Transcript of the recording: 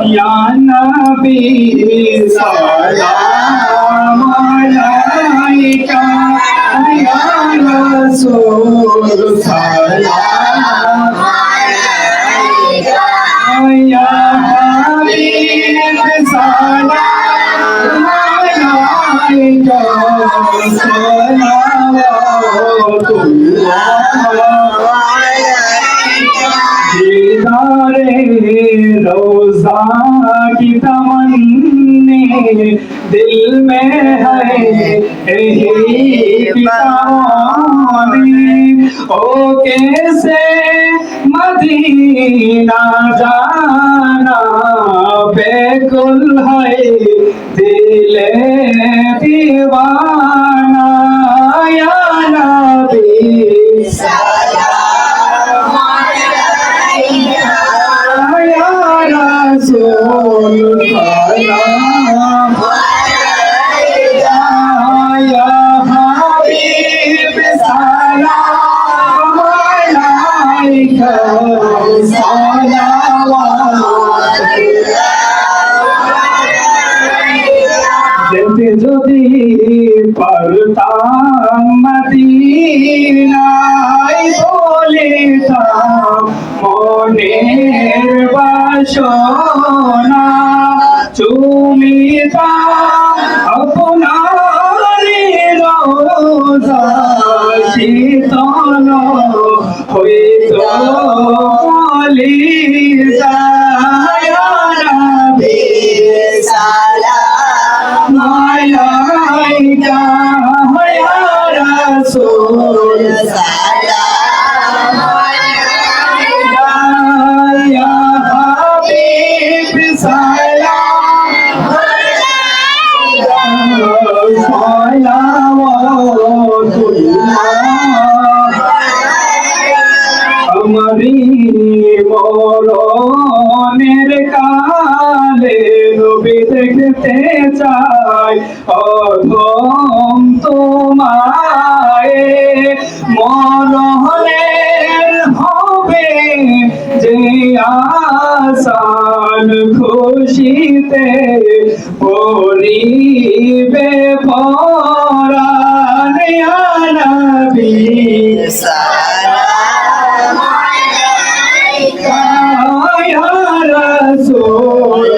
या नबी सलाम अलैका या रसूल सलाम अलैका या हबीब सलाम अलैका दीदारे रोज़ा की तमन्ने दिल में है यही पितानी ओ कैसे मदीना जाना बेकुल है दिले दीवाना या नबी रसूल सलाम अलैका या हबीब सलाम अलैका যেতে যদি পারতাম মদিনায় বলিতাম মনের বাসনা চুমিতাম আপনার রোজা শীতল হইতো কলিজা ইয়া নবী সালাম আলাইকা ইয়া রাসূল সালাম আলাইকা ইয়া হাবিব সালাম আলাইকা আমারি মরণের কালে নবী দেখতে চাই অধম তোমায় মরণের হবে যে আসান খুশিতে পরিবে পরাণ ইয়া নবী সালাম আলাইকা ইয়া রাসূল